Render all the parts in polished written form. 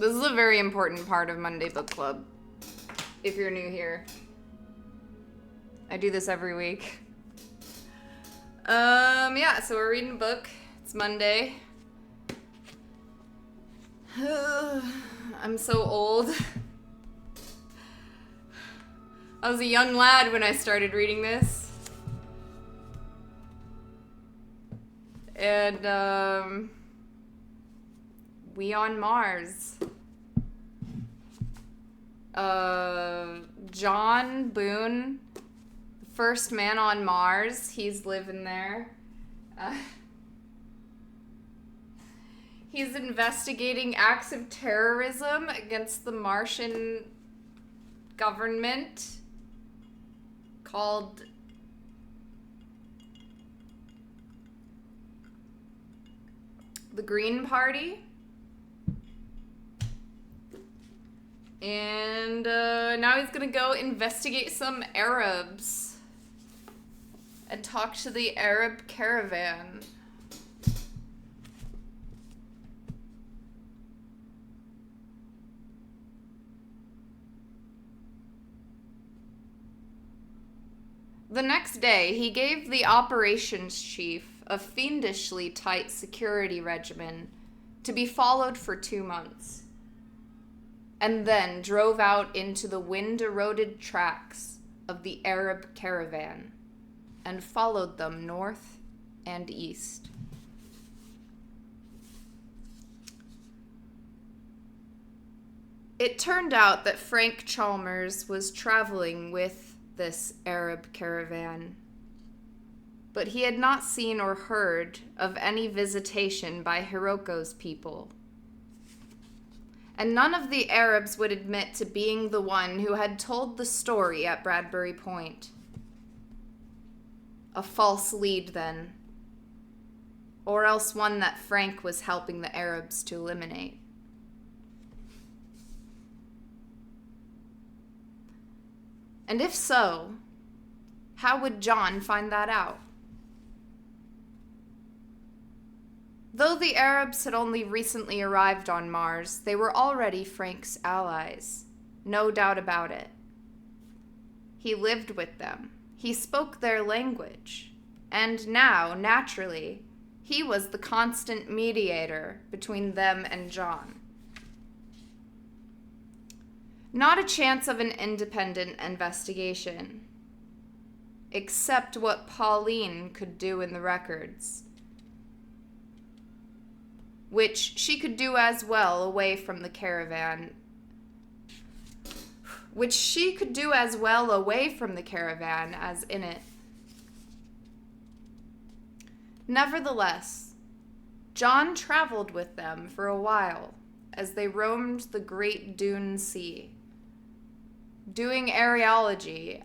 This is a very important part of Monday Book Club, if you're new here. I do this every week. Yeah, so we're reading a book. It's Monday. I'm so old. I was a young lad when I started reading this. And, We on Mars. John Boone, first man on Mars. He's living there. He's investigating acts of terrorism against the Martian government called the Green Party. And now he's gonna go investigate some Arabs and talk to the Arab caravan. The next day, he gave the operations chief a fiendishly tight security regimen to be followed for 2 months, and then drove out into the wind-eroded tracks of the Arab caravan and followed them north and east. It turned out that Frank Chalmers was traveling with this Arab caravan, but he had not seen or heard of any visitation by Hiroko's people. And none of the Arabs would admit to being the one who had told the story at Bradbury Point. A false lead, then. Or else one that Frank was helping the Arabs to eliminate. And if so, how would John find that out? Though the Arabs had only recently arrived on Mars, they were already Frank's allies. No doubt about it. He lived with them. He spoke their language. And now, naturally, he was the constant mediator between them and John. Not a chance of an independent investigation. Except what Pauline could do in the records, which she could do as well away from the caravan. As in it. Nevertheless, John traveled with them for a while as they roamed the Great Dune Sea, doing areology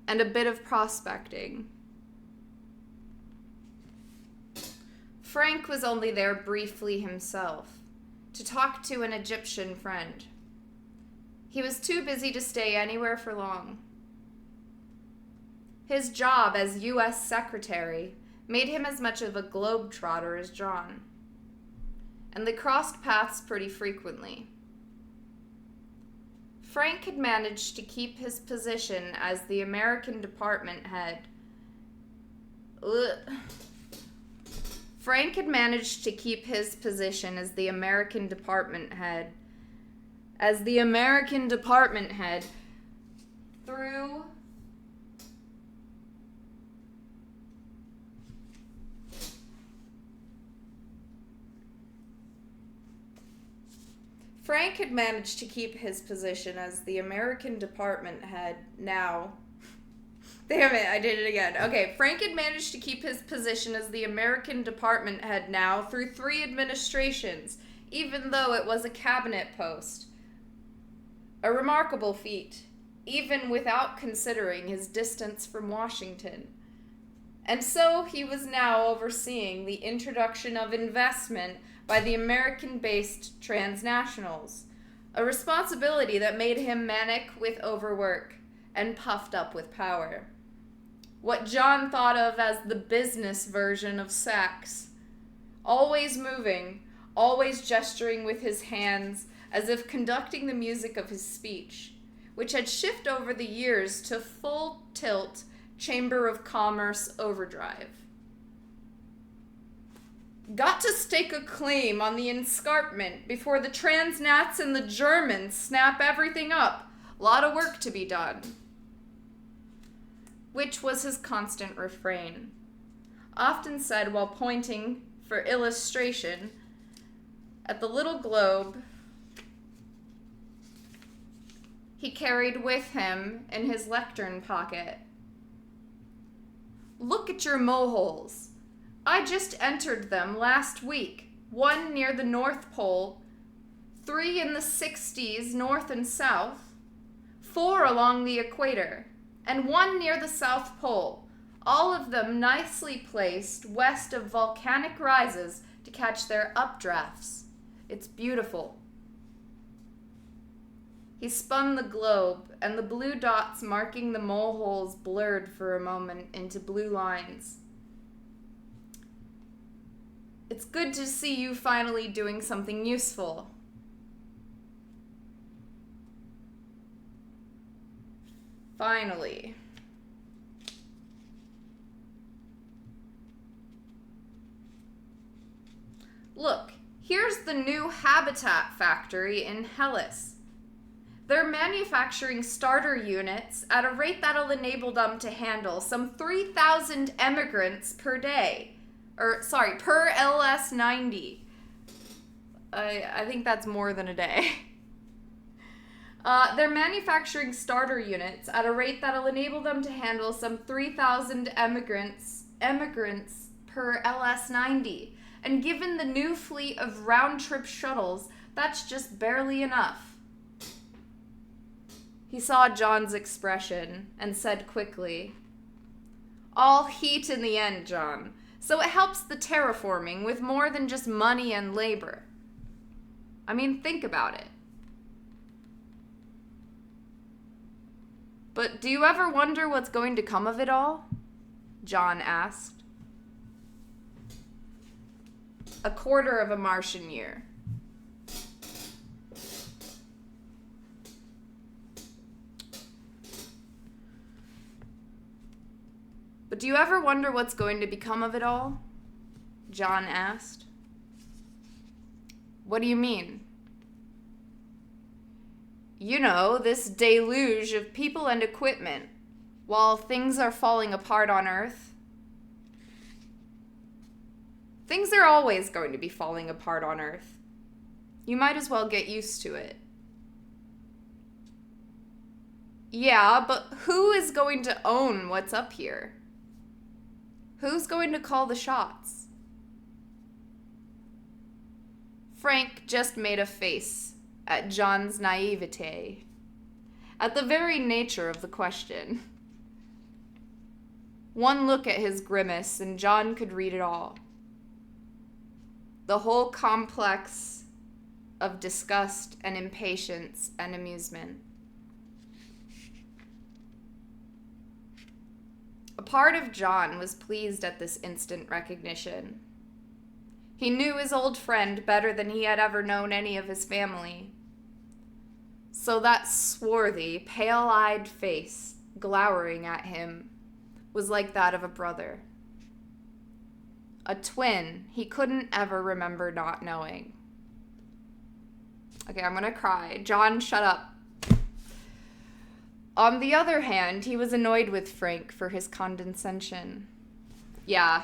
and a bit of prospecting. Frank was only there briefly himself, to talk to an Egyptian friend. He was too busy to stay anywhere for long. His job as U.S. Secretary made him as much of a globetrotter as John, and they crossed paths pretty frequently. Frank had managed to keep his position as the American department head. Frank had managed to keep his position as the American department head. Through Frank had managed to keep his position as the American department head now. Damn it, I did it again. Okay, Frank had managed to keep his position as the American department head now through 3 administrations, even though it was a cabinet post. A remarkable feat, even without considering his distance from Washington. And so he was now overseeing the introduction of investment by the American-based transnationals, a responsibility that made him manic with overwork and puffed up with power. what John thought of as the business version of sex. Always moving, always gesturing with his hands as if conducting the music of his speech, which had shifted over the years to full tilt Chamber of Commerce overdrive. Got to stake a claim on the escarpment before the transnats and the Germans snap everything up. Lot of work to be done. Which was his constant refrain, often said while pointing, for illustration, at the little globe he carried with him in his lectern pocket. Look at your moleholes. I just entered them last week. 1 near the North Pole, 3 in the 60s north and south, 4 along the equator, and 1 near the South Pole, all of them nicely placed west of volcanic rises to catch their updrafts. It's beautiful. He spun the globe, and the blue dots marking the moleholes blurred for a moment into blue lines. It's good to see you finally doing something useful. Finally. Look, here's the new habitat factory in Hellas. They're manufacturing starter units at a rate that'll enable them to handle some 3,000 emigrants per day. Per LS-90. I think that's more than a day. They're manufacturing starter units at a rate that'll enable them to handle some 3,000 emigrants per LS-90. And given the new fleet of round-trip shuttles, that's just barely enough. He saw John's expression and said quickly, all heat in the end, John, so it helps the terraforming with more than just money and labor. I mean, think about it. But do you ever wonder what's going to come of it all? John asked. A quarter of a Martian year. But do you ever wonder what's going to become of it all? John asked. What do you mean? You know, this deluge of people and equipment, while things are falling apart on Earth. Things are always going to be falling apart on Earth. You might as well get used to it. Yeah, but who is going to own what's up here? Who's going to call the shots? Frank just made a face at John's naivete, at the very nature of the question. One look at his grimace and John could read it all. The whole complex of disgust and impatience and amusement. A part of John was pleased at this instant recognition. He knew his old friend better than he had ever known any of his family. So that swarthy, pale-eyed face glowering at him was like that of a brother. A twin he couldn't ever remember not knowing. Okay, I'm gonna cry. John, shut up. On the other hand, he was annoyed with Frank for his condescension. Yeah.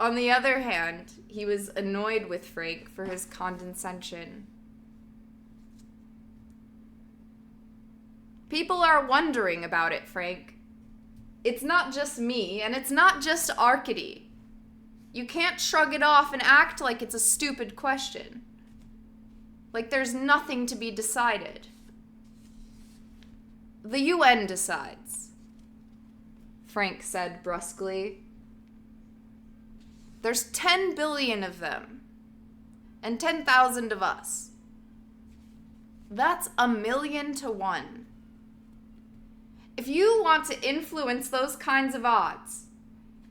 On the other hand, he was annoyed with Frank for his condescension. People are wondering about it, Frank. It's not just me, and it's not just Arcady. You can't shrug it off and act like it's a stupid question. Like there's nothing to be decided. The UN decides, Frank said brusquely. There's 10 billion of them, and 10,000 of us. That's 1,000,000 to 1. If you want to influence those kinds of odds,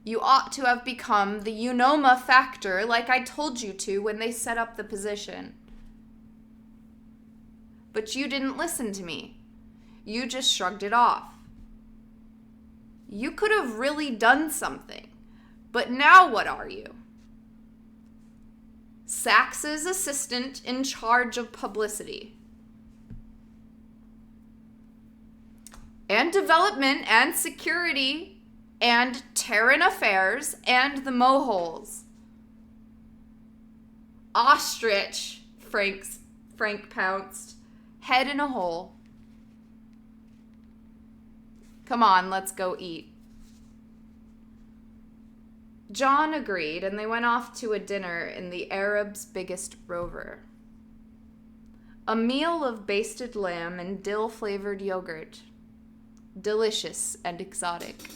you ought to have become the Unoma factor like I told you to when they set up the position. But you didn't listen to me. You just shrugged it off. You could have really done something, but now what are you? Sachs's assistant in charge of publicity. And development and security and Terran affairs and the moholes. Ostrich, Frank pounced. Head in a hole. Come on, let's go eat. John agreed, and they went off to a dinner in the Arab's biggest rover. A meal of basted lamb and dill-flavored yogurt. Delicious and exotic.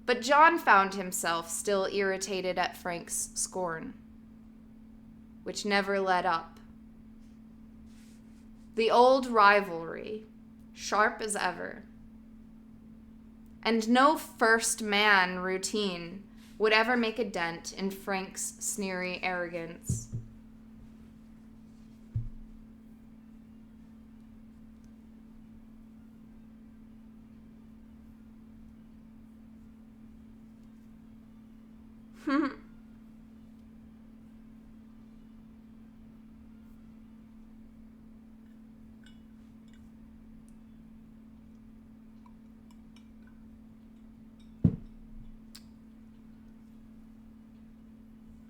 But John found himself still irritated at Frank's scorn, which never let up. The old rivalry, sharp as ever. And no first man routine would ever make a dent in Frank's sneery arrogance.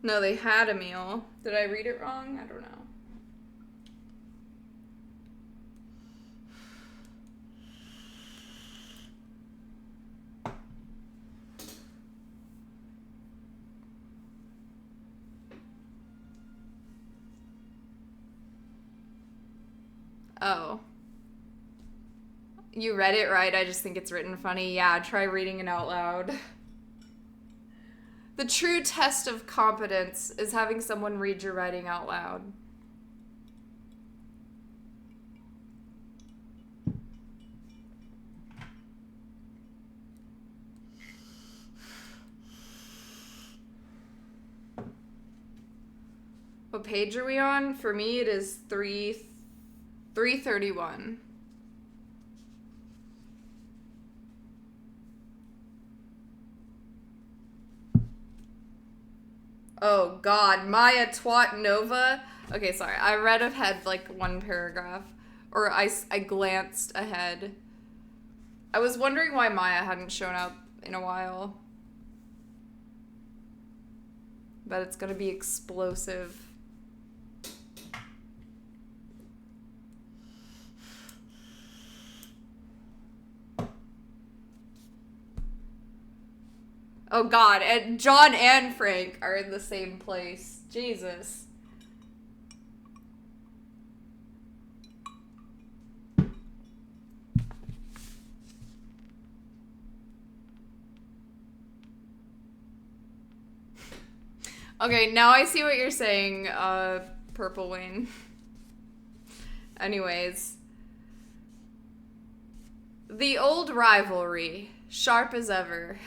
No, they had a meal. Did I read it wrong? I don't know. Oh. You read it right, I just think it's written funny. Yeah, try reading it out loud. The true test of competence is having someone read your writing out loud. What page are we on? For me, it is 331. Oh God, Maya Twat Nova. Okay, sorry. I read ahead like one paragraph, or I glanced ahead. I was wondering why Maya hadn't shown up in a while, but it's gonna be explosive. Oh God, and John and Frank are in the same place. Jesus. Okay, now I see what you're saying, Purple Wayne. Anyways. The old rivalry, sharp as ever.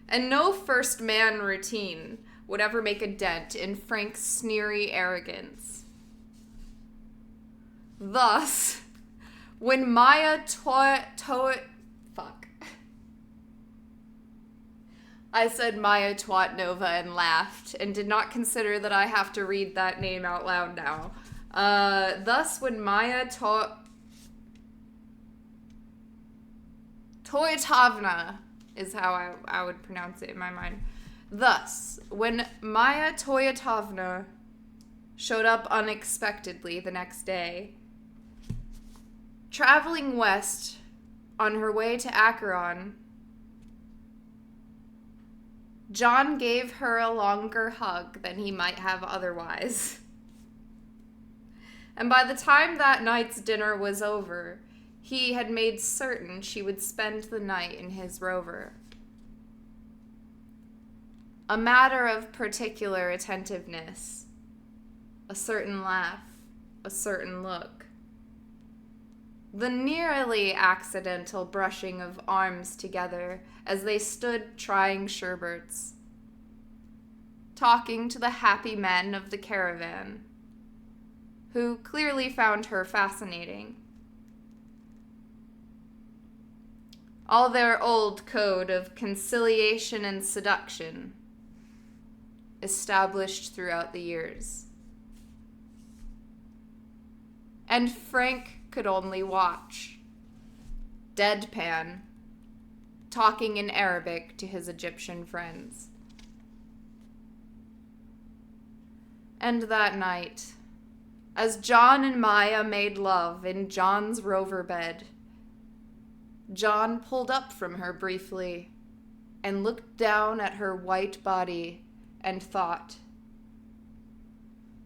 And no first man routine would ever make a dent in Frank's sneery arrogance. Thus, when Maya I said Maya Twat Nova and laughed, and did not consider that I have to read that name out loud now. Thus, when Maya Toyotavna is how I would pronounce it in my mind. Thus, when Maya Toyotavna showed up unexpectedly the next day, traveling west on her way to Acheron, John gave her a longer hug than he might have otherwise. And by the time that night's dinner was over, he had made certain she would spend the night in his Rover. A matter of particular attentiveness, a certain laugh, a certain look. The nearly accidental brushing of arms together as they stood trying sherbets, talking to the happy men of the caravan, who clearly found her fascinating. All their old code of conciliation and seduction, established throughout the years. And Frank could only watch, deadpan, talking in Arabic to his Egyptian friends. And that night, as John and Maya made love in John's Rover bed, John pulled up from her briefly and looked down at her white body and thought,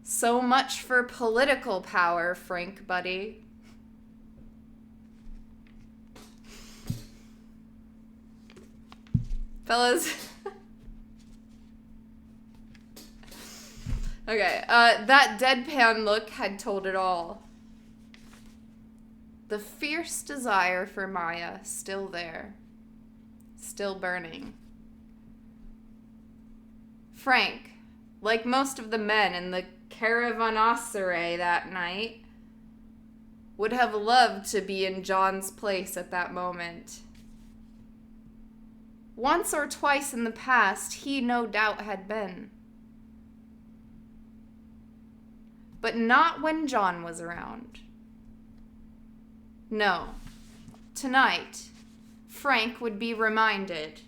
"So much for political power, Frank, buddy." Fellas. Okay, that deadpan look had told it all. The fierce desire for Maya still there, still burning. Frank, like most of the men in the caravanserai that night, would have loved to be in John's place at that moment. Once or twice in the past, he no doubt had been. But not when John was around. No, tonight, Frank would be reminded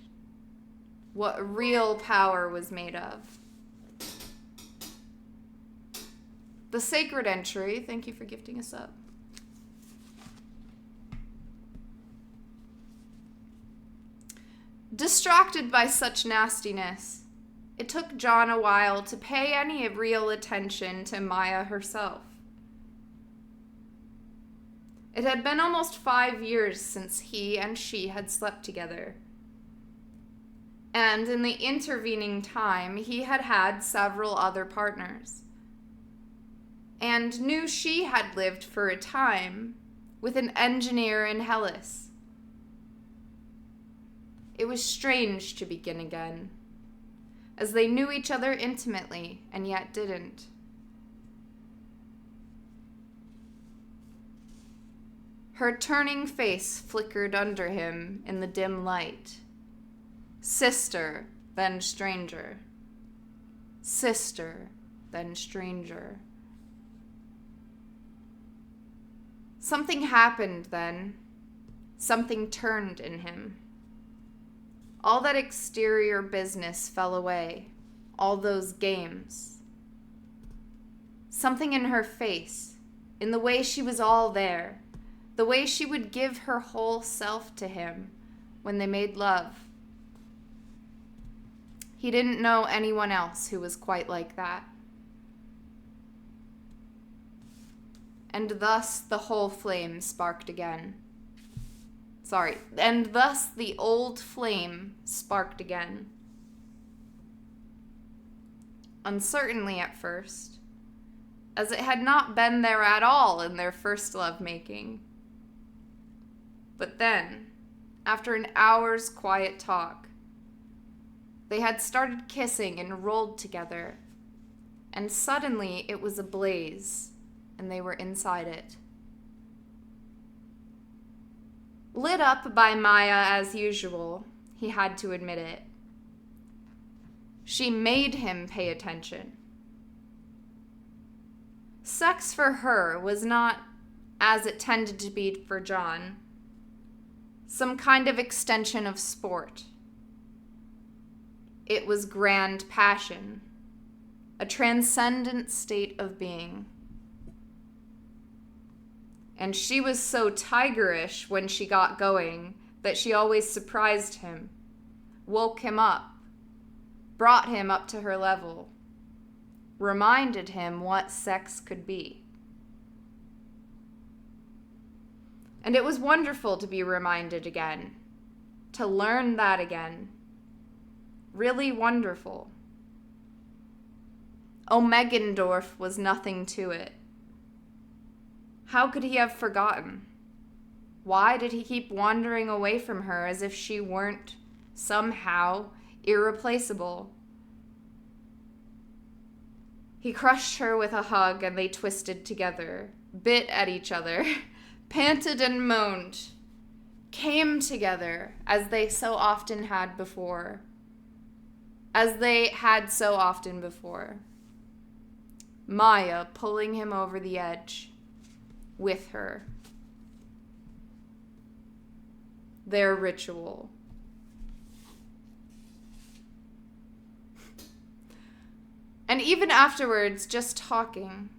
what real power was made of. The sacred entry, thank you for gifting us up. Distracted by such nastiness, it took John a while to pay any real attention to Maya herself. It had been almost 5 years since he and she had slept together. And in the intervening time, he had had several other partners. And knew she had lived for a time with an engineer in Hellas. It was strange to begin again, as they knew each other intimately and yet didn't. Her turning face flickered under him in the dim light. Sister, then stranger. Sister, then stranger. Something happened then. Something turned in him. All that exterior business fell away. All those games. Something in her face, in the way she was all there, the way she would give her whole self to him when they made love. He didn't know anyone else who was quite like that. And thus the whole flame sparked again. And thus the old flame sparked again. Uncertainly at first, as it had not been there at all in their first lovemaking. But then, after an hour's quiet talk, they had started kissing and rolled together, and suddenly it was ablaze, and they were inside it. Lit up by Maya as usual, he had to admit it. She made him pay attention. Sex for her was not, as it tended to be for John, some kind of extension of sport. It was grand passion, a transcendent state of being. And she was so tigerish when she got going that she always surprised him, woke him up, brought him up to her level, reminded him what sex could be. And it was wonderful to be reminded again, to learn that again. Really wonderful. Omegendorf was nothing to it. How could he have forgotten? Why did he keep wandering away from her as if she weren't somehow irreplaceable? He crushed her with a hug and they twisted together, bit at each other, panted and moaned, came together as they so often had before. Maya pulling him over the edge with her. Their ritual. And even afterwards, just talking,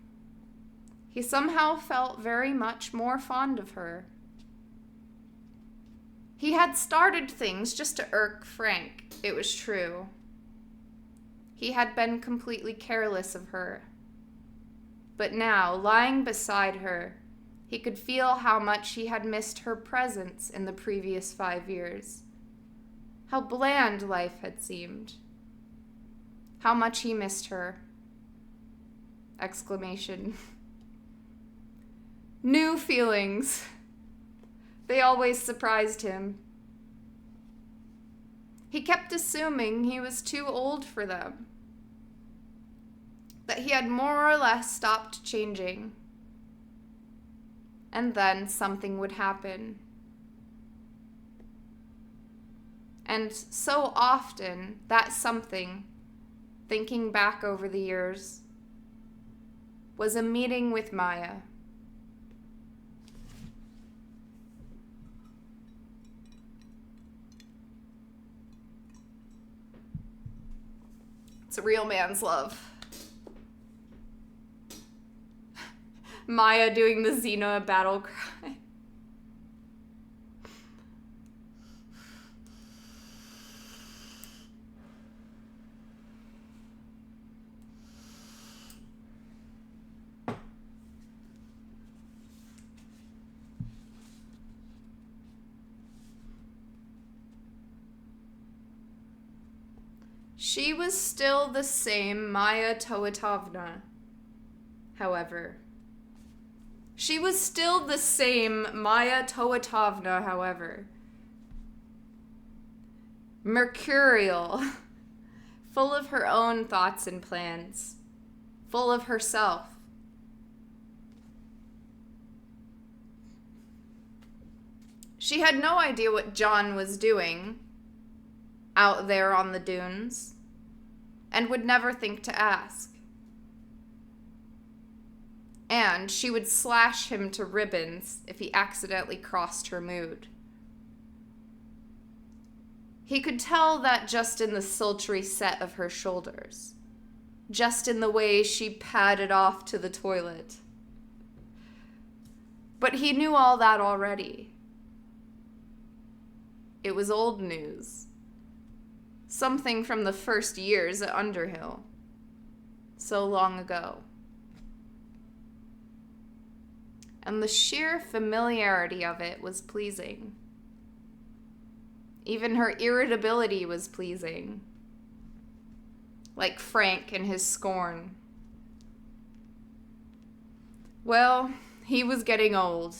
he somehow felt very much more fond of her. He had started things just to irk Frank, it was true. He had been completely careless of her. But now, lying beside her, he could feel how much he had missed her presence in the previous 5 years. How bland life had seemed. How much he missed her. Exclamation. New feelings. They always surprised him. He kept assuming he was too old for them. That he had more or less stopped changing. And then something would happen. And so often, that something, thinking back over the years, was a meeting with Maya. It's a real man's love. Maya doing the Xena battle cry. She was still the same Maya Toatovna, however. She was still the same Maya Toatovna, however. Mercurial, full of her own thoughts and plans, full of herself. She had no idea what John was doing out there on the dunes, and would never think to ask. And she would slash him to ribbons if he accidentally crossed her mood. He could tell that just in the sultry set of her shoulders, just in the way she padded off to the toilet. But he knew all that already. It was old news. Something from the first years at Underhill. So long ago. And the sheer familiarity of it was pleasing. Even her irritability was pleasing. Like Frank and his scorn. Well, he was getting old.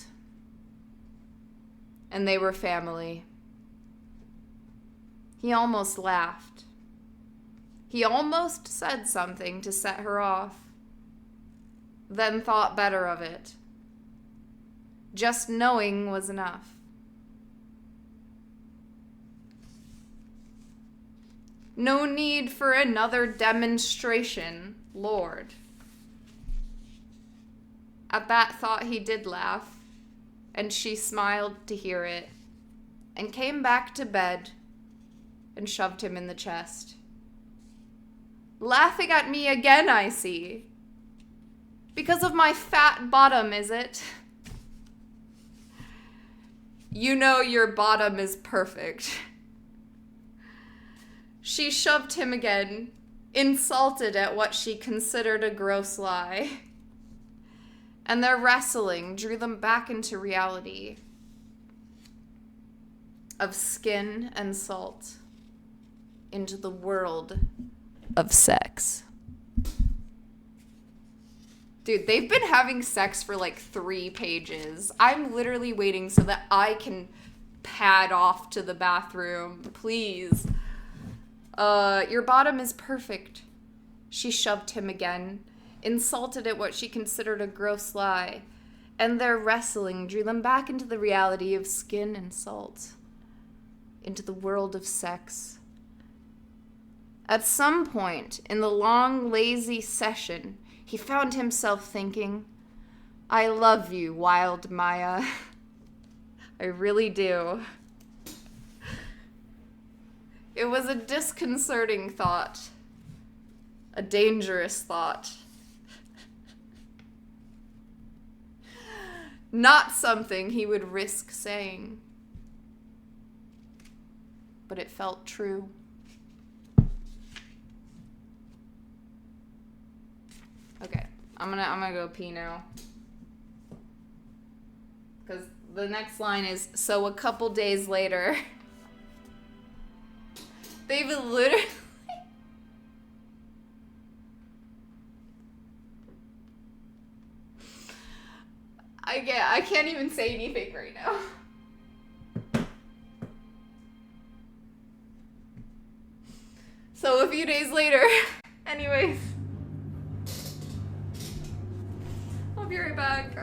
And they were family. He almost laughed. He almost said something to set her off. Then thought better of it. Just knowing was enough. No need for another demonstration, Lord. At that thought he did laugh, and she smiled to hear it, and came back to bed and shoved him in the chest. Laughing at me again, I see. Because of my fat bottom, is it? You know your bottom is perfect. She shoved him again, insulted at what she considered a gross lie. And their wrestling drew them back into reality of skin and salt, into the world of sex. Dude, they've been having sex for like 3 pages. I'm literally waiting so that I can pad off to the bathroom. Please. Your bottom is perfect. She shoved him again, insulted at what she considered a gross lie, and their wrestling drew them back into the reality of skin and salt, into the world of sex. At some point in the long, lazy session, he found himself thinking, I love you, wild Maya. I really do. It was a disconcerting thought. A dangerous thought. Not something he would risk saying. But it felt true. Okay, I'm gonna go pee now. Because the next line is, so a couple days later, they've literally... I can't even say anything right now. So a few days later, anyways. I'll be right back.